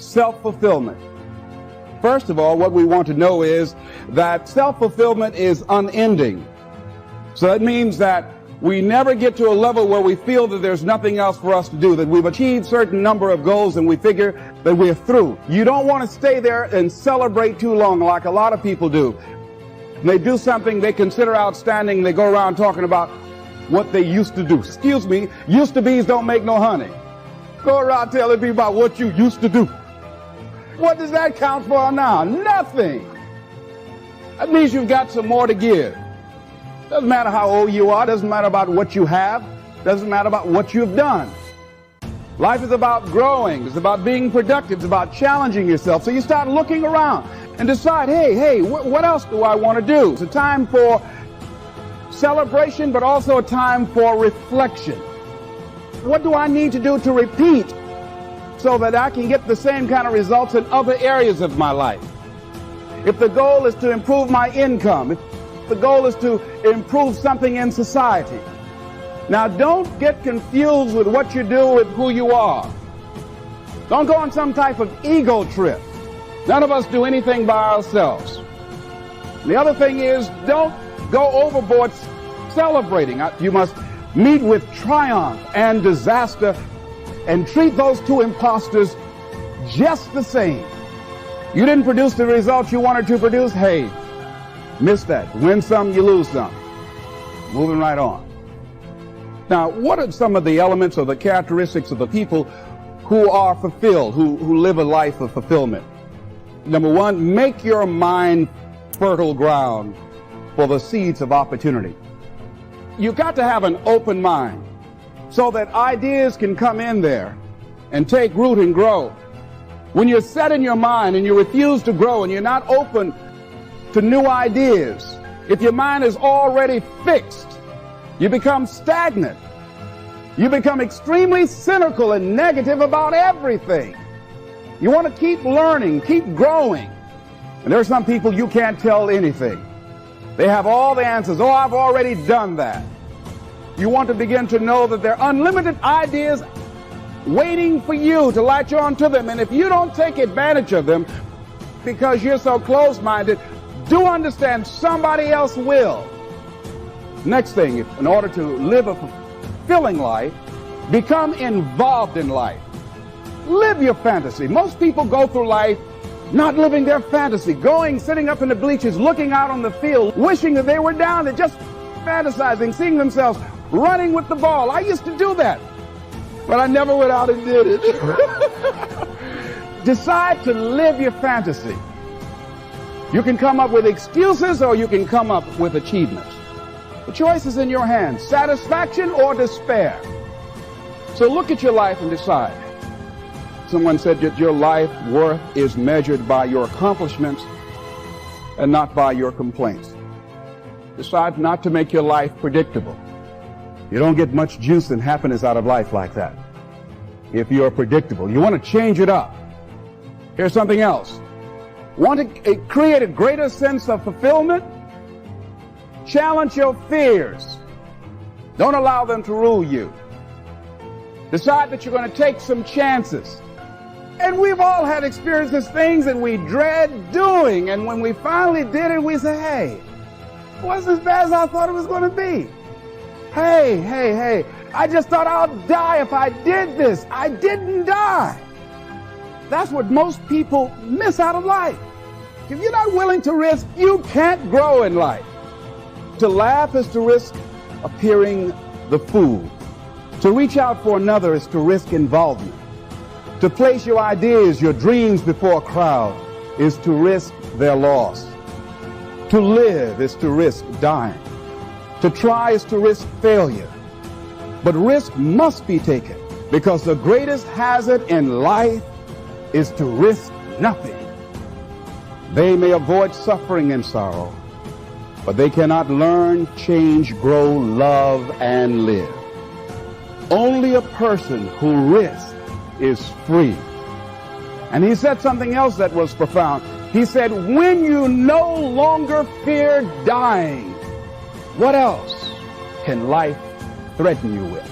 self-fulfillment. First of all, what we want to know is that self-fulfillment is unending. So that means that we never get to a level where we feel that there's nothing else for us to do, that we've achieved a certain number of goals and we figure that we're through. You don't want to stay there and celebrate too long like a lot of people do. They do something they consider outstanding, they go around talking about what they used to do. Excuse me, used to be's don't make no honey. Go around telling people about what you used to do. What does that count for now? Nothing. That means you've got some more to give. Doesn't matter how old you are, doesn't matter about what you have, doesn't matter about what you've done. Life is about growing, it's about being productive, it's about challenging yourself. So you start looking around and decide, hey, what else do I want to do? It's a time for celebration, but also a time for reflection. What do I need to do to repeat so that I can get the same kind of results in other areas of my life? If the goal is to improve my income, if the goal is to improve something in society. Now, don't get confused with what you do with who you are. Don't go on some type of ego trip. None of us do anything by ourselves. The other thing is, don't go overboard celebrating. You must meet with triumph and disaster and treat those two imposters just the same. You didn't produce the results you wanted to produce? Hey, miss that. Win some, you lose some. Moving right on. Now, what are some of the elements or the characteristics of the people who are fulfilled, who live a life of fulfillment? Number one, make your mind fertile ground for the seeds of opportunity. You've got to have an open mind so that ideas can come in there and take root and grow. When you're set in your mind and you refuse to grow and you're not open to new ideas, if your mind is already fixed, you become stagnant. You become extremely cynical and negative about everything. You want to keep learning, keep growing. And there are some people you can't tell anything. They have all the answers. Oh, I've already done that. You want to begin to know that there are unlimited ideas waiting for you to latch on to them. And if you don't take advantage of them because you're so closed-minded, do understand somebody else will. Next thing, in order to live a fulfilling life, become involved in life. Live your fantasy. Most people go through life not living their fantasy, sitting up in the bleachers, looking out on the field, wishing that they were down there, just fantasizing, seeing themselves running with the ball. I used to do that, but I never went out and did it. Decide to live your fantasy. You can come up with excuses or you can come up with achievements. The choice is in your hands, satisfaction or despair. So look at your life and decide. Someone said that your life worth is measured by your accomplishments and not by your complaints. Decide not to make your life predictable. You don't get much juice and happiness out of life like that if you're predictable. You want to change it up. Here's something else. Want to create a greater sense of fulfillment? Challenge your fears. Don't allow them to rule you. Decide that you're going to take some chances. And we've all had experiences, things that we dread doing. And when we finally did it, we say, hey, it wasn't as bad as I thought it was going to be. Hey, I just thought I'd die if I did this. I didn't die. That's what most people miss out of life. If you're not willing to risk, you can't grow in life. To laugh is to risk appearing the fool. To reach out for another is to risk involvement. To place your ideas, your dreams before a crowd is to risk their loss. To live is to risk dying. To try is to risk failure. But risk must be taken because the greatest hazard in life is to risk nothing. They may avoid suffering and sorrow, but they cannot learn, change, grow, love, and live. Only a person who risks is free. And he said something else that was profound. He said, when you no longer fear dying, what else can life threaten you with?